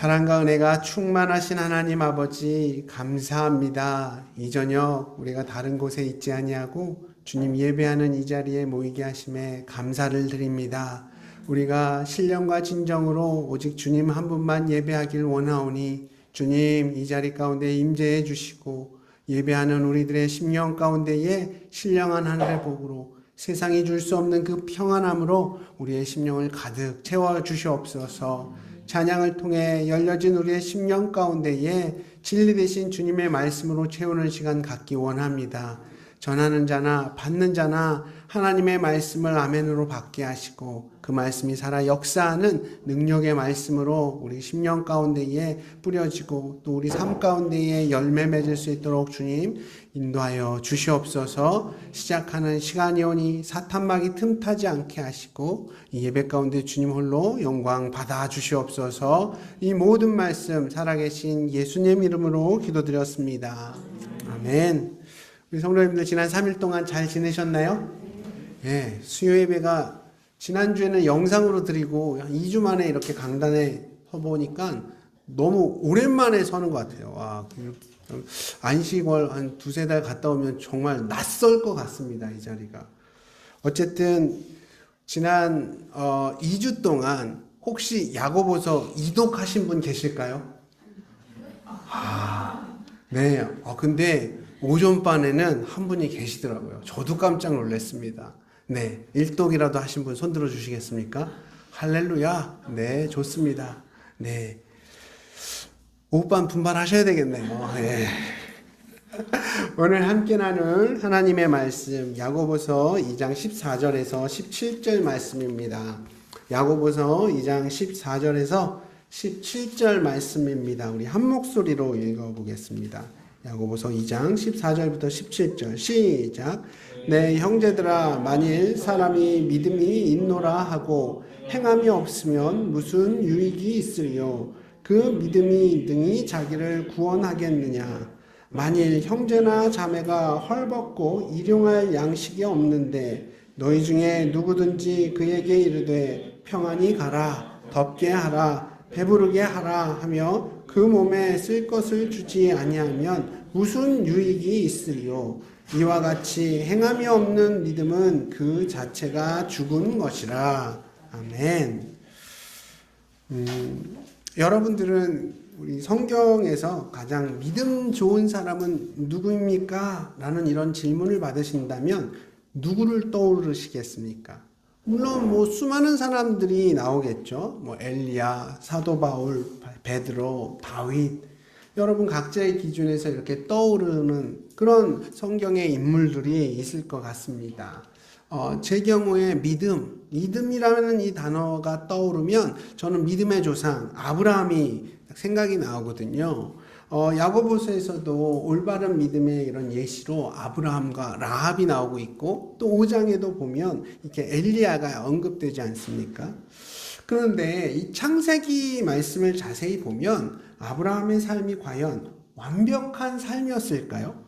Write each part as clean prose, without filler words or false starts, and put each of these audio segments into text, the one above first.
사랑과 은혜가 충만하신 하나님 아버지 감사합니다. 이 저녁 우리가 다른 곳에 있지 아니하고 주님 예배하는 이 자리에 모이게 하심에 감사를 드립니다. 우리가 신령과 진정으로 오직 주님 한 분만 예배하길 원하오니 주님 이 자리 가운데 임재해 주시고 예배하는 우리들의 심령 가운데에 신령한 하늘의 복으로 세상이 줄 수 없는 그 평안함으로 우리의 심령을 가득 채워 주시옵소서. 찬양을 통해 열려진 우리의 심령 가운데에 진리 되신 주님의 말씀으로 채우는 시간 갖기 원합니다. 전하는 자나 받는 자나 하나님의 말씀을 아멘으로 받게 하시고 그 말씀이 살아 역사하는 능력의 말씀으로 우리 심령 가운데에 뿌려지고 또 우리 삶 가운데에 열매 맺을 수 있도록 주님 인도하여 주시옵소서. 시작하는 시간이 오니 사탄막이 틈타지 않게 하시고 이 예배 가운데 주님 홀로 영광 받아 주시옵소서. 이 모든 말씀 살아계신 예수님 이름으로 기도드렸습니다. 아멘. 우리 성도님들 지난 3일 동안 잘 지내셨나요? 예, 수요 예배가 지난주에는 영상으로 드리고 2주 만에 이렇게 강단에 서보니까 너무 오랜만에 서는 것 같아요. 와, 안식월 한 두세 달 갔다 오면 정말 낯설 것 같습니다. 이 자리가. 어쨌든 지난 2주 동안 혹시 야고보서 이독하신 분 계실까요? 네. 근데 오전반에는 한 분이 계시더라고요. 저도 깜짝 놀랐습니다. 네. 일독이라도 하신 분 손들어 주시겠습니까? 할렐루야. 네. 좋습니다. 네. 오후반 분발하셔야 되겠네요. 네. 오늘 함께 나눌 하나님의 말씀 야고보서 2장 14절에서 17절 말씀입니다. 야고보서 2장 14절에서 17절 말씀입니다. 우리 한 목소리로 읽어보겠습니다. 야고보서 2장 14절부터 17절 시작. 내 형제들아 만일 사람이 믿음이 있노라 하고 행함이 없으면 무슨 유익이 있으리요. 그 믿음이 능히 자기를 구원하겠느냐. 만일 형제나 자매가 헐벗고 일용할 양식이 없는데 너희 중에 누구든지 그에게 이르되 평안히 가라 덥게 하라 배부르게 하라 하며 그 몸에 쓸 것을 주지 아니하면 무슨 유익이 있으리요. 이와 같이 행함이 없는 믿음은 그 자체가 죽은 것이라. 아멘. 여러분들은 우리 성경에서 가장 믿음 좋은 사람은 누구입니까? 라는 이런 질문을 받으신다면 누구를 떠오르시겠습니까? 물론 수많은 사람들이 나오겠죠. 엘리야, 사도 바울, 베드로, 다윗. 여러분 각자의 기준에서 이렇게 떠오르는 그런 성경의 인물들이 있을 것 같습니다. 제 경우에 믿음이라는 이 단어가 떠오르면 저는 믿음의 조상 아브라함이 생각이 나오거든요. 야고보서에서도 올바른 믿음의 이런 예시로 아브라함과 라합이 나오고 있고 또 5장에도 보면 이렇게 엘리야가 언급되지 않습니까? 그런데 이 창세기 말씀을 자세히 보면 아브라함의 삶이 과연 완벽한 삶이었을까요?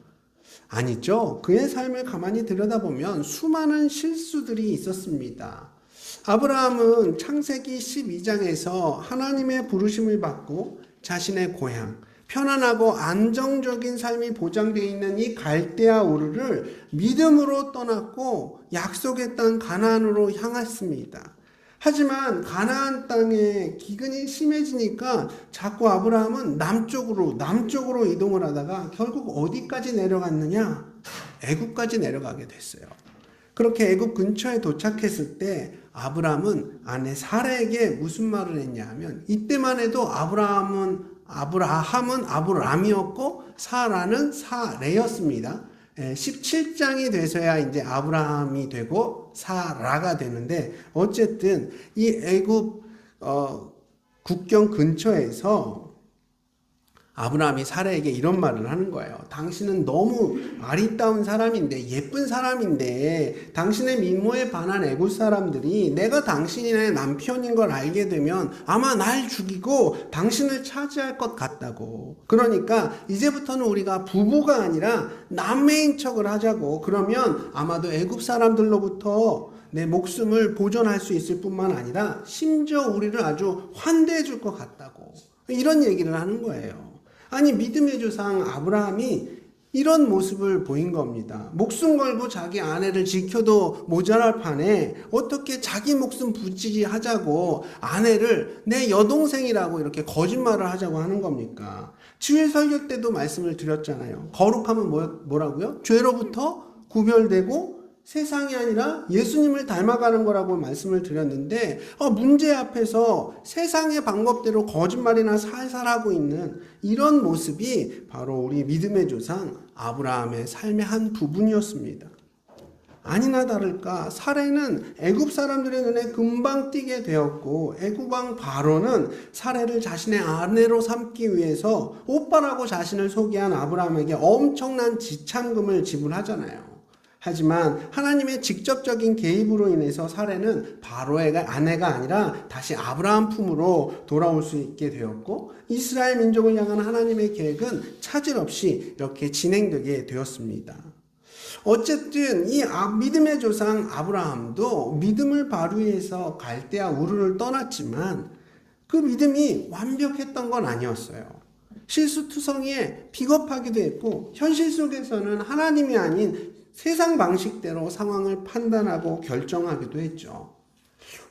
아니죠. 그의 삶을 가만히 들여다보면 수많은 실수들이 있었습니다. 아브라함은 창세기 12장에서 하나님의 부르심을 받고 자신의 고향, 편안하고 안정적인 삶이 보장되어 있는 이 갈대아 우르를 믿음으로 떠났고 약속의 땅 가나안으로 향했습니다. 하지만 가나안 땅에 기근이 심해지니까 자꾸 아브라함은 남쪽으로 이동을 하다가 결국 어디까지 내려갔느냐? 애굽까지 내려가게 됐어요. 그렇게 애굽 근처에 도착했을 때 아브라함은 아내 사라에게 무슨 말을 했냐 하면 이때만 해도 아브라함은 아브람이었고 사라는 사레였습니다. 17장이 돼서야 이제 아브라함이 되고 사라가 되는데 어쨌든 이 애굽 국경 근처에서 아브라함이 사라에게 이런 말을 하는 거예요. 당신은 너무 아리따운 사람인데 예쁜 사람인데 당신의 미모에 반한 애굽 사람들이 내가 당신의 남편인 걸 알게 되면 아마 날 죽이고 당신을 차지할 것 같다고. 그러니까 이제부터는 우리가 부부가 아니라 남매인 척을 하자고. 그러면 아마도 애굽 사람들로부터 내 목숨을 보존할 수 있을 뿐만 아니라 심지어 우리를 아주 환대해 줄 것 같다고. 이런 얘기를 하는 거예요. 아니, 믿음의 조상 아브라함이 이런 모습을 보인 겁니다. 목숨 걸고 자기 아내를 지켜도 모자랄 판에 어떻게 자기 목숨 부지하자고 아내를 내 여동생이라고 이렇게 거짓말을 하자고 하는 겁니까? 주일 설교 때도 말씀을 드렸잖아요. 거룩하면 뭐라고요? 죄로부터 구별되고 세상이 아니라 예수님을 닮아가는 거라고 말씀을 드렸는데 문제 앞에서 세상의 방법대로 거짓말이나 살살하고 있는 이런 모습이 바로 우리 믿음의 조상 아브라함의 삶의 한 부분이었습니다. 아니나 다를까 사레는 애굽 사람들의 눈에 금방 띄게 되었고 애굽 왕 바로는 사레를 자신의 아내로 삼기 위해서 오빠라고 자신을 소개한 아브라함에게 엄청난 지참금을 지불하잖아요. 하지만 하나님의 직접적인 개입으로 인해서 사레는 바로의 아내가 아니라 다시 아브라함 품으로 돌아올 수 있게 되었고 이스라엘 민족을 향한 하나님의 계획은 차질 없이 이렇게 진행되게 되었습니다. 어쨌든 이 믿음의 조상 아브라함도 믿음을 발휘해서 갈대아 우르를 떠났지만 그 믿음이 완벽했던 건 아니었어요. 실수투성이에 비겁하기도 했고 현실 속에서는 하나님이 아닌 세상 방식대로 상황을 판단하고 결정하기도 했죠.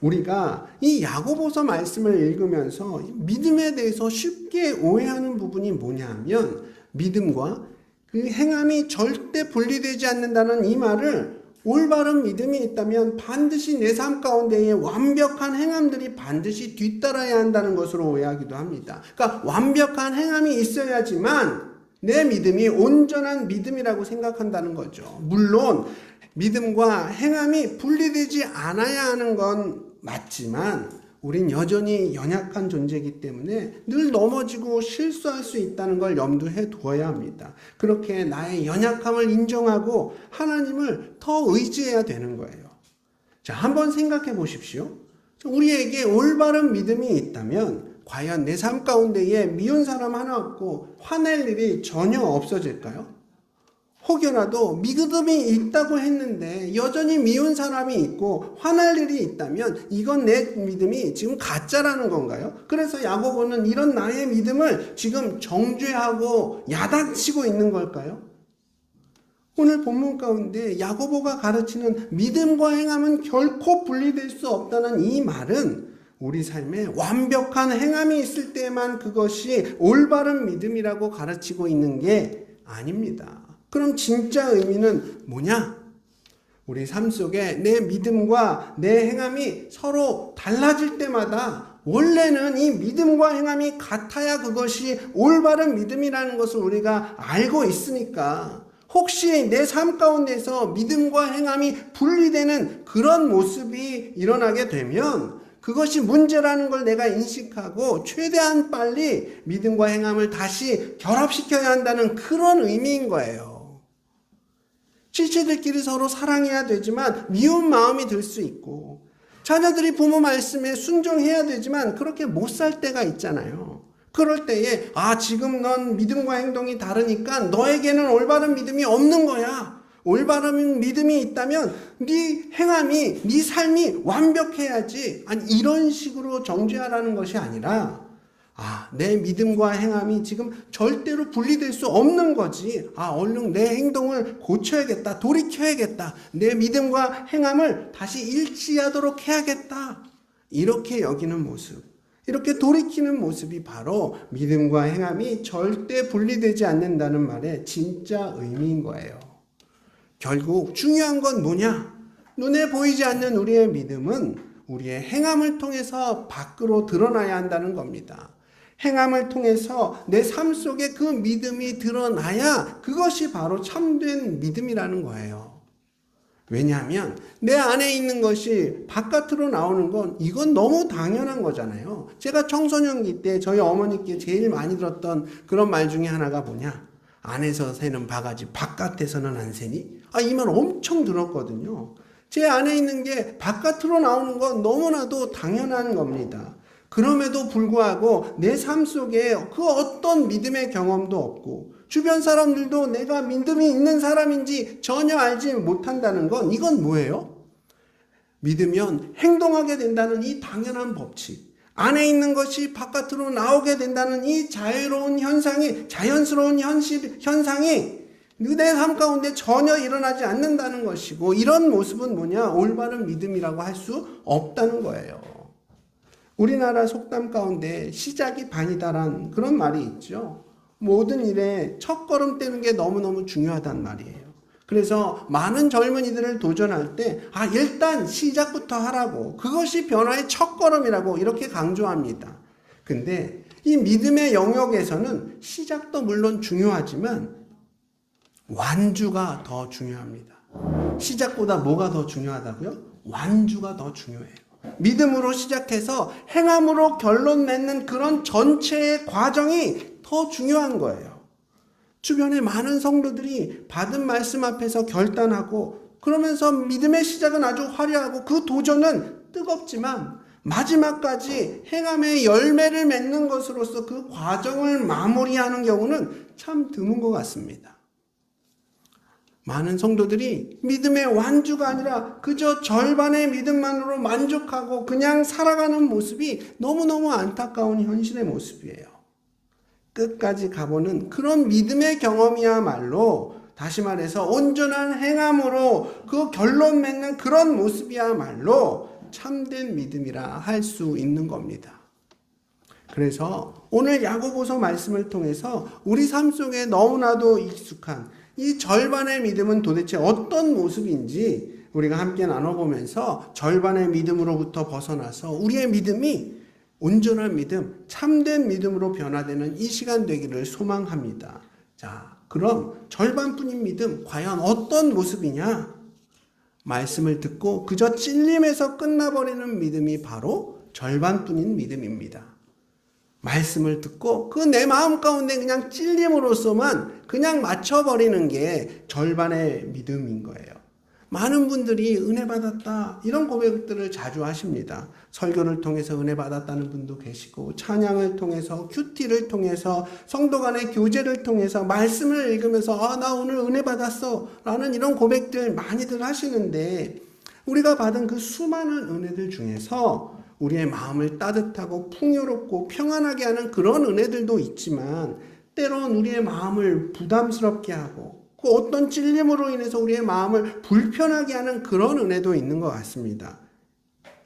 우리가 이 야고보서 말씀을 읽으면서 믿음에 대해서 쉽게 오해하는 부분이 뭐냐면 믿음과 그 행함이 절대 분리되지 않는다는 이 말을 올바른 믿음이 있다면 반드시 내 삶 가운데에 완벽한 행함들이 반드시 뒤따라야 한다는 것으로 오해하기도 합니다. 그러니까 완벽한 행함이 있어야지만 내 믿음이 온전한 믿음이라고 생각한다는 거죠. 물론 믿음과 행함이 분리되지 않아야 하는 건 맞지만 우린 여전히 연약한 존재이기 때문에 늘 넘어지고 실수할 수 있다는 걸 염두에 두어야 합니다. 그렇게 나의 연약함을 인정하고 하나님을 더 의지해야 되는 거예요. 자, 한번 생각해 보십시오. 우리에게 올바른 믿음이 있다면 과연 내 삶 가운데에 미운 사람 하나 없고 화낼 일이 전혀 없어질까요? 혹여라도 믿음이 있다고 했는데 여전히 미운 사람이 있고 화날 일이 있다면 이건 내 믿음이 지금 가짜라는 건가요? 그래서 야고보는 이런 나의 믿음을 지금 정죄하고 야단치고 있는 걸까요? 오늘 본문 가운데 야고보가 가르치는 믿음과 행함은 결코 분리될 수 없다는 이 말은 우리 삶에 완벽한 행함이 있을 때만 그것이 올바른 믿음이라고 가르치고 있는 게 아닙니다. 그럼 진짜 의미는 뭐냐? 우리 삶 속에 내 믿음과 내 행함이 서로 달라질 때마다 원래는 이 믿음과 행함이 같아야 그것이 올바른 믿음이라는 것을 우리가 알고 있으니까 혹시 내 삶 가운데서 믿음과 행함이 분리되는 그런 모습이 일어나게 되면 그것이 문제라는 걸 내가 인식하고 최대한 빨리 믿음과 행함을 다시 결합시켜야 한다는 그런 의미인 거예요. 지체들끼리 서로 사랑해야 되지만 미운 마음이 들 수 있고 자녀들이 부모 말씀에 순종해야 되지만 그렇게 못 살 때가 있잖아요. 그럴 때에 지금 넌 믿음과 행동이 다르니까 너에게는 올바른 믿음이 없는 거야. 올바른 믿음이 있다면 네 행함이 네 삶이 완벽해야지. 아니 이런 식으로 정죄하라는 것이 아니라 내 믿음과 행함이 지금 절대로 분리될 수 없는 거지. 얼른 내 행동을 고쳐야겠다. 돌이켜야겠다. 내 믿음과 행함을 다시 일치하도록 해야겠다. 이렇게 여기는 모습. 이렇게 돌이키는 모습이 바로 믿음과 행함이 절대 분리되지 않는다는 말의 진짜 의미인 거예요. 결국 중요한 건 뭐냐? 눈에 보이지 않는 우리의 믿음은 우리의 행함을 통해서 밖으로 드러나야 한다는 겁니다. 행함을 통해서 내 삶 속에 그 믿음이 드러나야 그것이 바로 참된 믿음이라는 거예요. 왜냐하면 내 안에 있는 것이 바깥으로 나오는 건 이건 너무 당연한 거잖아요. 제가 청소년기 때 저희 어머니께 제일 많이 들었던 그런 말 중에 하나가 뭐냐? 안에서 새는 바가지 바깥에서는 안 새니? 이 말 엄청 들었거든요. 제 안에 있는 게 바깥으로 나오는 건 너무나도 당연한 겁니다. 그럼에도 불구하고 내 삶 속에 그 어떤 믿음의 경험도 없고 주변 사람들도 내가 믿음이 있는 사람인지 전혀 알지 못한다는 건 이건 뭐예요? 믿으면 행동하게 된다는 이 당연한 법칙. 안에 있는 것이 바깥으로 나오게 된다는 이 자유로운 현상이, 자연스러운 현상이 내 삶 가운데 전혀 일어나지 않는다는 것이고, 이런 모습은 뭐냐? 올바른 믿음이라고 할 수 없다는 거예요. 우리나라 속담 가운데 시작이 반이다란 그런 말이 있죠. 모든 일에 첫걸음 떼는 게 너무너무 중요하단 말이에요. 그래서 많은 젊은이들을 도전할 때 일단 시작부터 하라고, 그것이 변화의 첫걸음이라고 이렇게 강조합니다. 근데 이 믿음의 영역에서는 시작도 물론 중요하지만 완주가 더 중요합니다. 시작보다 뭐가 더 중요하다고요? 완주가 더 중요해요. 믿음으로 시작해서 행함으로 결론 맺는 그런 전체의 과정이 더 중요한 거예요. 주변에 많은 성도들이 받은 말씀 앞에서 결단하고, 그러면서 믿음의 시작은 아주 화려하고 그 도전은 뜨겁지만 마지막까지 행함의 열매를 맺는 것으로서 그 과정을 마무리하는 경우는 참 드문 것 같습니다. 많은 성도들이 믿음의 완주가 아니라 그저 절반의 믿음만으로 만족하고 그냥 살아가는 모습이 너무너무 안타까운 현실의 모습이에요. 끝까지 가보는 그런 믿음의 경험이야말로, 다시 말해서 온전한 행함으로 그 결론 맺는 그런 모습이야말로 참된 믿음이라 할 수 있는 겁니다. 그래서 오늘 야고보서 말씀을 통해서 우리 삶 속에 너무나도 익숙한 이 절반의 믿음은 도대체 어떤 모습인지 우리가 함께 나눠보면서 절반의 믿음으로부터 벗어나서 우리의 믿음이 온전한 믿음, 참된 믿음으로 변화되는 이 시간 되기를 소망합니다. 자, 그럼 절반뿐인 믿음, 과연 어떤 모습이냐? 말씀을 듣고 그저 찔림에서 끝나버리는 믿음이 바로 절반뿐인 믿음입니다. 말씀을 듣고 그 내 마음 가운데 그냥 찔림으로써만 그냥 맞춰버리는 게 절반의 믿음인 거예요. 많은 분들이 은혜 받았다 이런 고백들을 자주 하십니다. 설교를 통해서 은혜 받았다는 분도 계시고, 찬양을 통해서, 큐티를 통해서, 성도 간의 교제를 통해서, 말씀을 읽으면서 나 오늘 은혜 받았어 라는 이런 고백들 많이들 하시는데, 우리가 받은 그 수많은 은혜들 중에서 우리의 마음을 따뜻하고 풍요롭고 평안하게 하는 그런 은혜들도 있지만, 때론 우리의 마음을 부담스럽게 하고 그 어떤 찔림으로 인해서 우리의 마음을 불편하게 하는 그런 은혜도 있는 것 같습니다.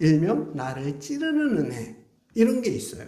일명 나를 찌르는 은혜, 이런 게 있어요.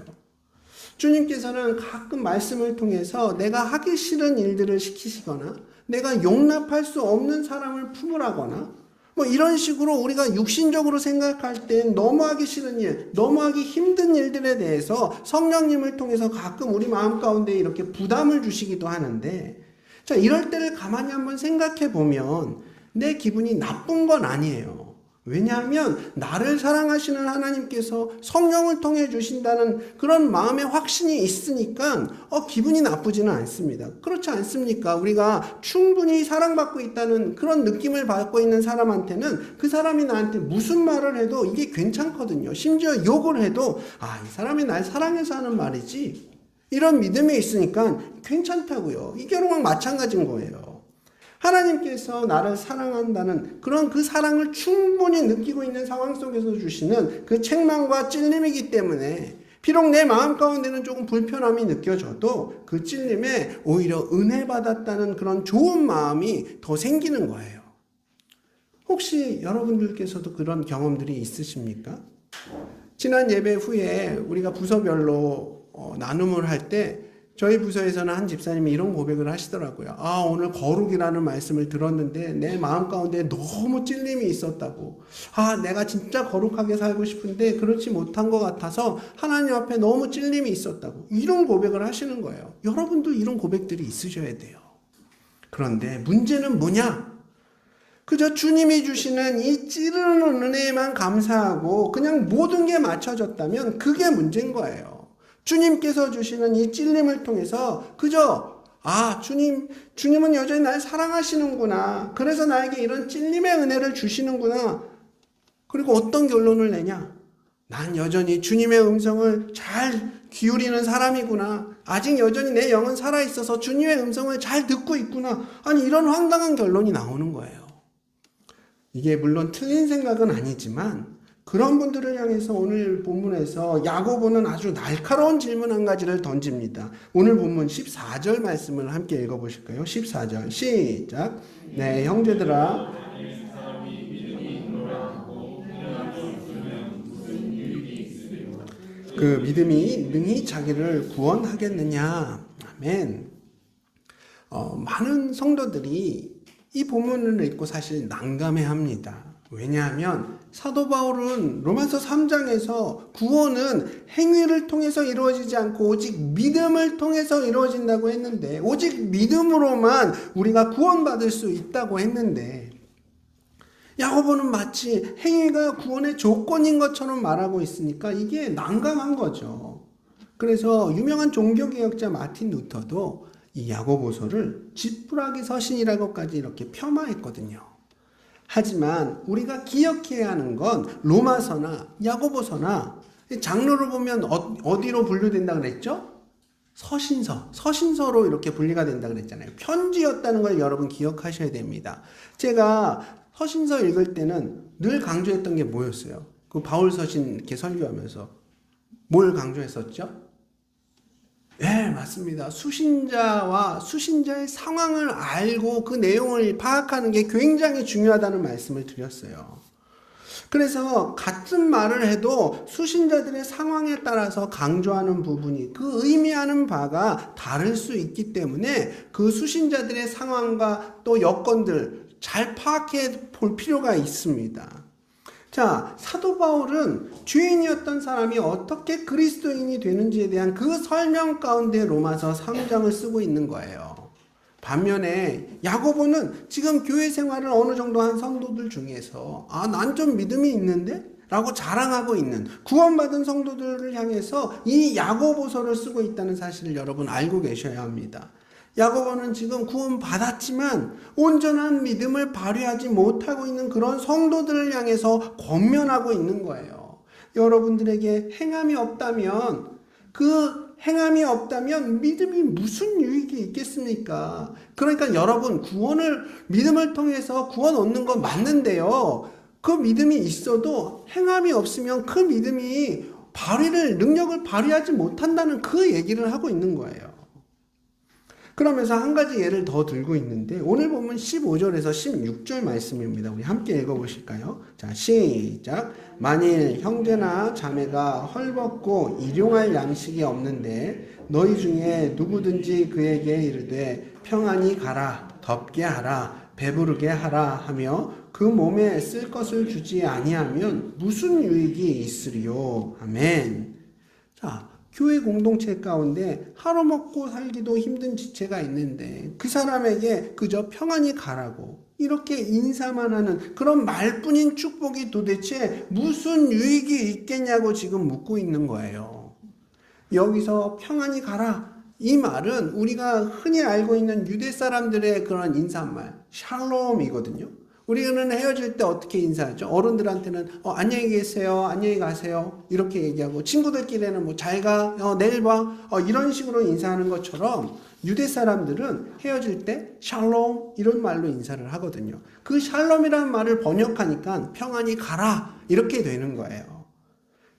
주님께서는 가끔 말씀을 통해서 내가 하기 싫은 일들을 시키시거나 내가 용납할 수 없는 사람을 품으라거나 이런 식으로 우리가 육신적으로 생각할 땐 너무 하기 싫은 일, 너무 하기 힘든 일들에 대해서 성령님을 통해서 가끔 우리 마음 가운데 이렇게 부담을 주시기도 하는데, 자, 이럴 때를 가만히 한번 생각해 보면 내 기분이 나쁜 건 아니에요. 왜냐하면 나를 사랑하시는 하나님께서 성령을 통해 주신다는 그런 마음의 확신이 있으니까 기분이 나쁘지는 않습니다. 그렇지 않습니까? 우리가 충분히 사랑받고 있다는 그런 느낌을 받고 있는 사람한테는 그 사람이 나한테 무슨 말을 해도 이게 괜찮거든요. 심지어 욕을 해도 이 사람이 날 사랑해서 하는 말이지, 이런 믿음이 있으니까 괜찮다고요. 이 경우랑 마찬가지인 거예요. 하나님께서 나를 사랑한다는 그런 그 사랑을 충분히 느끼고 있는 상황 속에서 주시는 그 책망과 찔림이기 때문에 비록 내 마음 가운데는 조금 불편함이 느껴져도 그 찔림에 오히려 은혜 받았다는 그런 좋은 마음이 더 생기는 거예요. 혹시 여러분들께서도 그런 경험들이 있으십니까? 지난 예배 후에 우리가 부서별로 나눔을 할 때 저희 부서에서는 한 집사님이 이런 고백을 하시더라고요. 오늘 거룩이라는 말씀을 들었는데 내 마음 가운데 너무 찔림이 있었다고. 내가 진짜 거룩하게 살고 싶은데 그렇지 못한 것 같아서 하나님 앞에 너무 찔림이 있었다고. 이런 고백을 하시는 거예요. 여러분도 이런 고백들이 있으셔야 돼요. 그런데 문제는 뭐냐? 그저 주님이 주시는 이 찌르는 은혜에만 감사하고 그냥 모든 게 맞춰졌다면 그게 문제인 거예요. 주님께서 주시는 이 찔림을 통해서 그저 주님은 여전히 날 사랑하시는구나. 그래서 나에게 이런 찔림의 은혜를 주시는구나. 그리고 어떤 결론을 내냐? 난 여전히 주님의 음성을 잘 기울이는 사람이구나. 아직 여전히 내 영은 살아있어서 주님의 음성을 잘 듣고 있구나. 이런 황당한 결론이 나오는 거예요. 이게 물론 틀린 생각은 아니지만 그런 분들을 향해서 오늘 본문에서 야고보는 아주 날카로운 질문 한 가지를 던집니다. 오늘 본문 14절 말씀을 함께 읽어보실까요? 14절 시작. 네, 형제들아. 그 믿음이 능히 자기를 구원하겠느냐. 아멘. 많은 성도들이 이 본문을 읽고 사실 난감해합니다. 왜냐하면 사도 바울은 로마서 3장에서 구원은 행위를 통해서 이루어지지 않고 오직 믿음을 통해서 이루어진다고 했는데, 오직 믿음으로만 우리가 구원받을 수 있다고 했는데, 야고보는 마치 행위가 구원의 조건인 것처럼 말하고 있으니까 이게 난감한 거죠. 그래서 유명한 종교개혁자 마틴 루터도 이 야고보서를 지푸라기 서신이라고까지 이렇게 폄하했거든요. 하지만 우리가 기억해야 하는 건 로마서나 야고보서나 장르로 보면 어디로 분류된다 그랬죠? 서신서로 이렇게 분리가 된다 그랬잖아요. 편지였다는 걸 여러분 기억하셔야 됩니다. 제가 서신서 읽을 때는 늘 강조했던 게 뭐였어요? 그 바울 서신 이렇게 설교하면서 뭘 강조했었죠? 네, 맞습니다. 수신자와 수신자의 상황을 알고 그 내용을 파악하는 게 굉장히 중요하다는 말씀을 드렸어요. 그래서 같은 말을 해도 수신자들의 상황에 따라서 강조하는 부분이, 그 의미하는 바가 다를 수 있기 때문에 그 수신자들의 상황과 또 여건들 잘 파악해 볼 필요가 있습니다. 자, 사도 바울은 죄인이었던 사람이 어떻게 그리스도인이 되는지에 대한 그 설명 가운데 로마서 3장을 쓰고 있는 거예요. 반면에 야고보는 지금 교회 생활을 어느 정도 한 성도들 중에서 난 좀 믿음이 있는데? 라고 자랑하고 있는 구원받은 성도들을 향해서 이 야고보서를 쓰고 있다는 사실을 여러분 알고 계셔야 합니다. 야고보는 지금 구원받았지만 온전한 믿음을 발휘하지 못하고 있는 그런 성도들을 향해서 권면하고 있는 거예요. 여러분들에게 행함이 없다면, 그 행함이 없다면 믿음이 무슨 유익이 있겠습니까? 그러니까 여러분, 믿음을 통해서 구원 얻는 건 맞는데요. 그 믿음이 있어도 행함이 없으면 그 믿음이 능력을 발휘하지 못한다는 그 얘기를 하고 있는 거예요. 그러면서 한 가지 예를 더 들고 있는데, 오늘 보면 15절에서 16절 말씀입니다. 우리 함께 읽어보실까요? 자, 시작. 만일 형제나 자매가 헐벗고 일용할 양식이 없는데 너희 중에 누구든지 그에게 이르되 평안히 가라, 덥게 하라, 배부르게 하라 하며 그 몸에 쓸 것을 주지 아니하면 무슨 유익이 있으리요? 아멘. 자, 교회 공동체 가운데 하루 먹고 살기도 힘든 지체가 있는데 그 사람에게 그저 평안히 가라고 이렇게 인사만 하는 그런 말뿐인 축복이 도대체 무슨 유익이 있겠냐고 지금 묻고 있는 거예요. 여기서 평안히 가라, 이 말은 우리가 흔히 알고 있는 유대 사람들의 그런 인사말 샬롬이거든요. 우리는 헤어질 때 어떻게 인사하죠? 어른들한테는 안녕히 계세요, 안녕히 가세요 이렇게 얘기하고, 친구들끼리는 뭐 잘 가, 내일 봐 이런 식으로 인사하는 것처럼 유대 사람들은 헤어질 때 샬롬 이런 말로 인사를 하거든요. 그 샬롬이라는 말을 번역하니까 평안히 가라 이렇게 되는 거예요.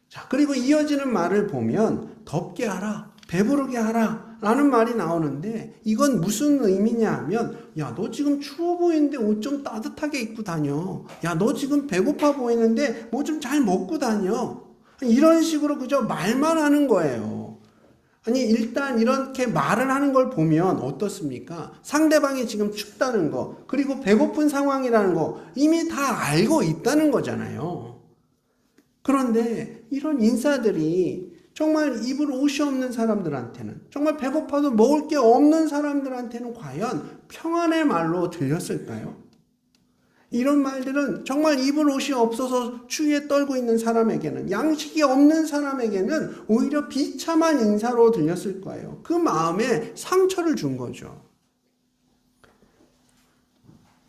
자, 그리고 이어지는 말을 보면 덥게 하라, 배부르게 하라 라는 말이 나오는데, 이건 무슨 의미냐 하면, 야, 너 지금 추워 보이는데 옷 좀 따뜻하게 입고 다녀. 야, 너 지금 배고파 보이는데 뭐 좀 잘 먹고 다녀. 이런 식으로 그저 말만 하는 거예요. 아니, 일단 이렇게 말을 하는 걸 보면 어떻습니까? 상대방이 지금 춥다는 거, 그리고 배고픈 상황이라는 거 이미 다 알고 있다는 거잖아요. 그런데 이런 인사들이 정말 입을 옷이 없는 사람들한테는, 정말 배고파도 먹을 게 없는 사람들한테는 과연 평안의 말로 들렸을까요? 이런 말들은 정말 입을 옷이 없어서 추위에 떨고 있는 사람에게는, 양식이 없는 사람에게는 오히려 비참한 인사로 들렸을 거예요. 그 마음에 상처를 준 거죠.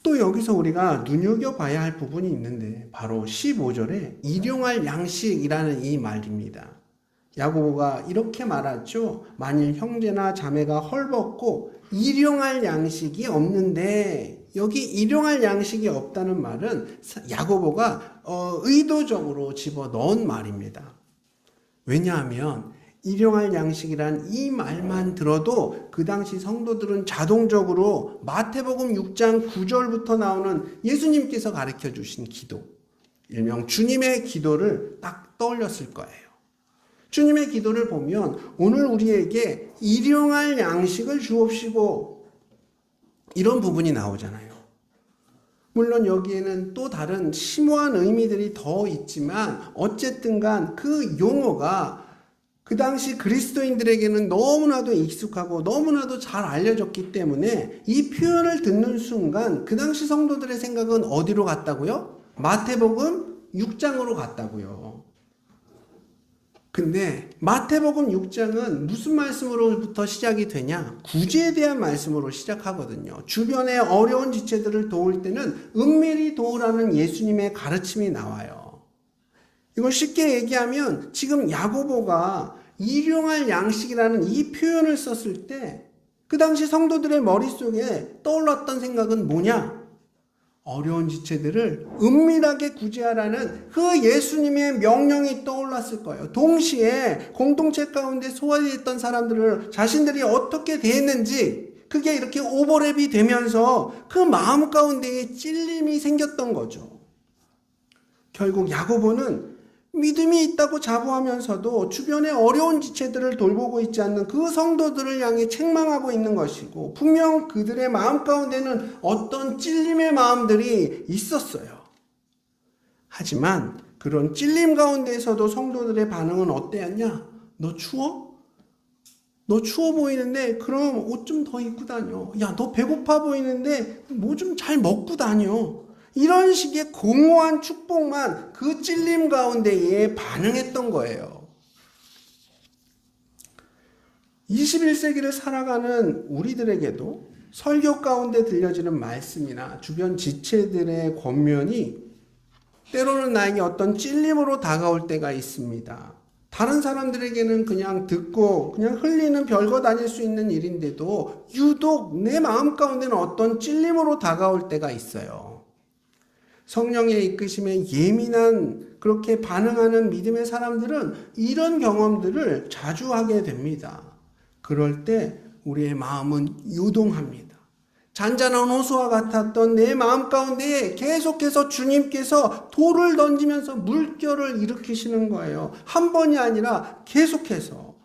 또 여기서 우리가 눈여겨봐야 할 부분이 있는데, 바로 15절에 일용할 양식이라는 이 말입니다. 야고보가 이렇게 말하죠. 만일 형제나 자매가 헐벗고 일용할 양식이 없는데, 여기 일용할 양식이 없다는 말은 야고보가 의도적으로 집어넣은 말입니다. 왜냐하면 일용할 양식이란 이 말만 들어도 그 당시 성도들은 자동적으로 마태복음 6장 9절부터 나오는 예수님께서 가르쳐 주신 기도, 일명 주님의 기도를 딱 떠올렸을 거예요. 주님의 기도를 보면 오늘 우리에게 일용할 양식을 주옵시고 이런 부분이 나오잖아요. 물론 여기에는 또 다른 심오한 의미들이 더 있지만 어쨌든 간 그 용어가 그 당시 그리스도인들에게는 너무나도 익숙하고 너무나도 잘 알려졌기 때문에 이 표현을 듣는 순간 그 당시 성도들의 생각은 어디로 갔다고요? 마태복음 6장으로 갔다고요. 근데 마태복음 6장은 무슨 말씀으로부터 시작이 되냐? 구제에 대한 말씀으로 시작하거든요. 주변의 어려운 지체들을 도울 때는 은밀히 도우라는 예수님의 가르침이 나와요. 이걸 쉽게 얘기하면 지금 야고보가 일용할 양식이라는 이 표현을 썼을 때 그 당시 성도들의 머릿속에 떠올랐던 생각은 뭐냐? 어려운 지체들을 은밀하게 구제하라는 그 예수님의 명령이 떠올랐을 거예요. 동시에 공동체 가운데 소외됐던 사람들을 자신들이 어떻게 대했는지 그게 이렇게 오버랩이 되면서 그 마음 가운데에 찔림이 생겼던 거죠. 결국 야고보는 믿음이 있다고 자부하면서도 주변의 어려운 지체들을 돌보고 있지 않는 그 성도들을 향해 책망하고 있는 것이고 분명 그들의 마음 가운데는 어떤 찔림의 마음들이 있었어요. 하지만 그런 찔림 가운데에서도 성도들의 반응은 어때였냐? 너 추워? 너 추워 보이는데 그럼 옷 좀 더 입고 다녀. 야, 너 배고파 보이는데 뭐 좀 잘 먹고 다녀. 이런 식의 공허한 축복만 그 찔림 가운데에 반응했던 거예요. 21세기를 살아가는 우리들에게도 설교 가운데 들려지는 말씀이나 주변 지체들의 권면이 때로는 나에게 어떤 찔림으로 다가올 때가 있습니다. 다른 사람들에게는 그냥 듣고 그냥 흘리는 별거 아닐 수 있는 일인데도 유독 내 마음 가운데는 어떤 찔림으로 다가올 때가 있어요. 성령의 이끄심에 예민한 그렇게 반응하는 믿음의 사람들은 이런 경험들을 자주 하게 됩니다. 그럴 때 우리의 마음은 요동합니다. 잔잔한 호수와 같았던 내 마음 가운데에 계속해서 주님께서 돌을 던지면서 물결을 일으키시는 거예요. 한 번이 아니라 계속해서.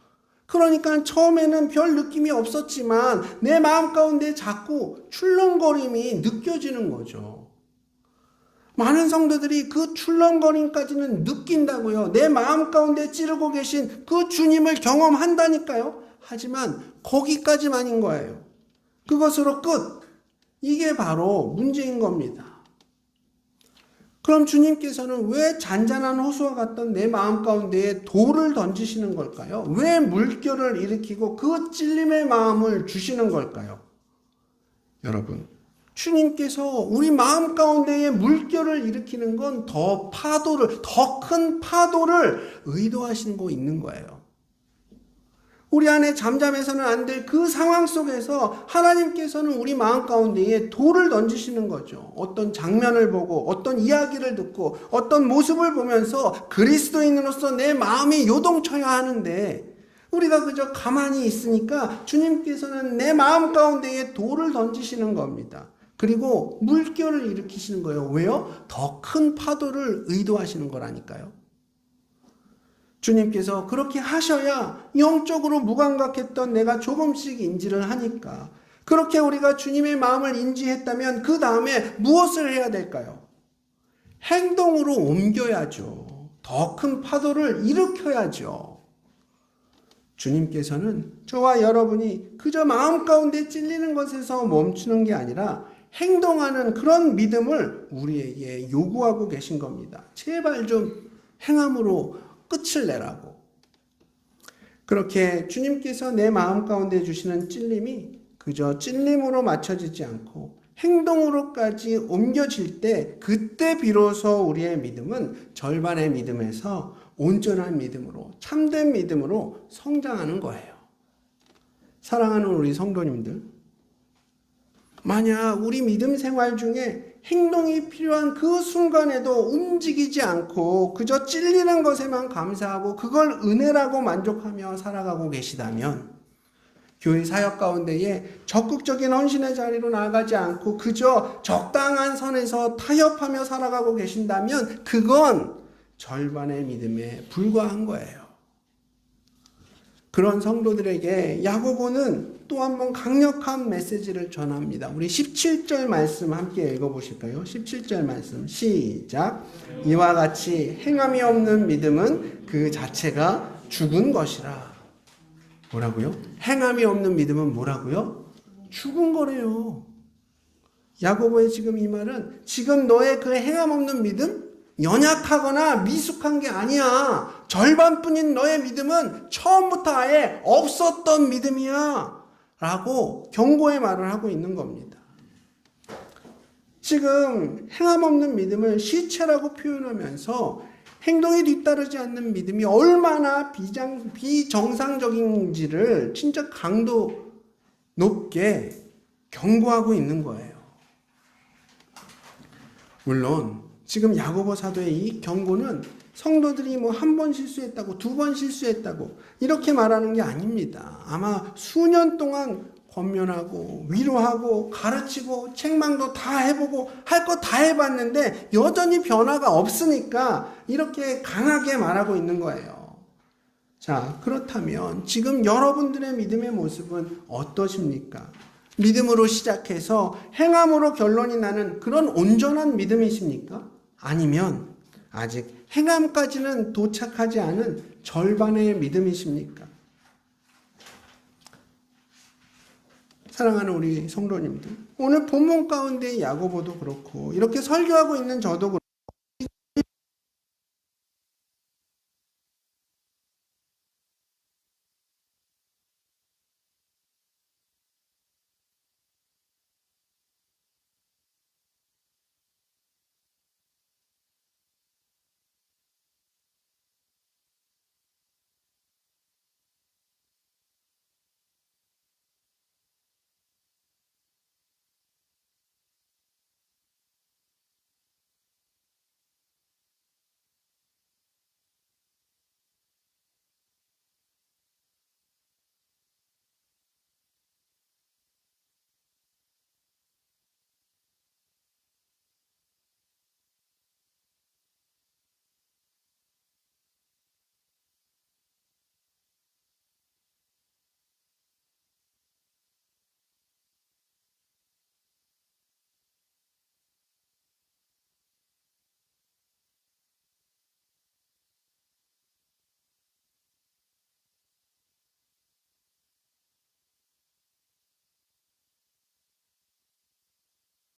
그러니까 처음에는 별 느낌이 없었지만 내 마음 가운데 자꾸 출렁거림이 느껴지는 거죠. 많은 성도들이 그 출렁거림까지는 느낀다고요. 내 마음 가운데 찌르고 계신 그 주님을 경험한다니까요. 하지만 거기까지만인 거예요. 그것으로 끝. 이게 바로 문제인 겁니다. 그럼 주님께서는 왜 잔잔한 호수와 같던 내 마음 가운데에 돌을 던지시는 걸까요? 왜 물결을 일으키고 그 찔림의 마음을 주시는 걸까요? 여러분, 주님께서 우리 마음 가운데에 물결을 일으키는 건 더 큰 파도를 의도하시고 있는 거예요. 우리 안에 잠잠해서는 안 될 그 상황 속에서 하나님께서는 우리 마음 가운데에 돌을 던지시는 거죠. 어떤 장면을 보고 어떤 이야기를 듣고 어떤 모습을 보면서 그리스도인으로서 내 마음이 요동쳐야 하는데 우리가 그저 가만히 있으니까 주님께서는 내 마음 가운데에 돌을 던지시는 겁니다. 그리고 물결을 일으키시는 거예요. 왜요? 더 큰 파도를 의도하시는 거라니까요. 주님께서 그렇게 하셔야 영적으로 무감각했던 내가 조금씩 인지를 하니까 그렇게 우리가 주님의 마음을 인지했다면 그 다음에 무엇을 해야 될까요? 행동으로 옮겨야죠. 더 큰 파도를 일으켜야죠. 주님께서는 저와 여러분이 그저 마음 가운데 찔리는 것에서 멈추는 게 아니라 행동하는 그런 믿음을 우리에게 요구하고 계신 겁니다. 제발 좀 행함으로 끝을 내라고. 그렇게 주님께서 내 마음 가운데 주시는 찔림이 그저 찔림으로 맞춰지지 않고 행동으로까지 옮겨질 때 그때 비로소 우리의 믿음은 절반의 믿음에서 온전한 믿음으로 참된 믿음으로 성장하는 거예요. 사랑하는 우리 성도님들, 만약 우리 믿음 생활 중에 행동이 필요한 그 순간에도 움직이지 않고 그저 찔리는 것에만 감사하고 그걸 은혜라고 만족하며 살아가고 계시다면, 교회 사역 가운데에 적극적인 헌신의 자리로 나아가지 않고 그저 적당한 선에서 타협하며 살아가고 계신다면 그건 절반의 믿음에 불과한 거예요. 그런 성도들에게 야고보는 또 한 번 강력한 메시지를 전합니다. 우리 17절 말씀 함께 읽어보실까요? 17절 말씀 시작. 이와 같이 행함이 없는 믿음은 그 자체가 죽은 것이라. 뭐라고요? 행함이 없는 믿음은 뭐라고요? 죽은 거래요. 야고보의 지금 이 말은 지금 너의 그 행함 없는 믿음? 연약하거나 미숙한 게 아니야. 절반뿐인 너의 믿음은 처음부터 아예 없었던 믿음이야. 라고 경고의 말을 하고 있는 겁니다. 지금 행함 없는 믿음을 시체라고 표현하면서 행동이 뒤따르지 않는 믿음이 얼마나 비정상적인지를 진짜 강도 높게 경고하고 있는 거예요. 물론 지금 야고보 사도의 이 경고는 성도들이 뭐 한 번 실수했다고, 두 번 실수했다고 이렇게 말하는 게 아닙니다. 아마 수년 동안 권면하고 위로하고 가르치고 책망도 다 해보고 할 거 다 해봤는데 여전히 변화가 없으니까 이렇게 강하게 말하고 있는 거예요. 자, 그렇다면 지금 여러분들의 믿음의 모습은 어떠십니까? 믿음으로 시작해서 행함으로 결론이 나는 그런 온전한 믿음이십니까? 아니면 아직 행함까지는 도착하지 않은 절반의 믿음이십니까? 사랑하는 우리 성도님들, 오늘 본문 가운데 야고보도 그렇고 이렇게 설교하고 있는 저도 그렇고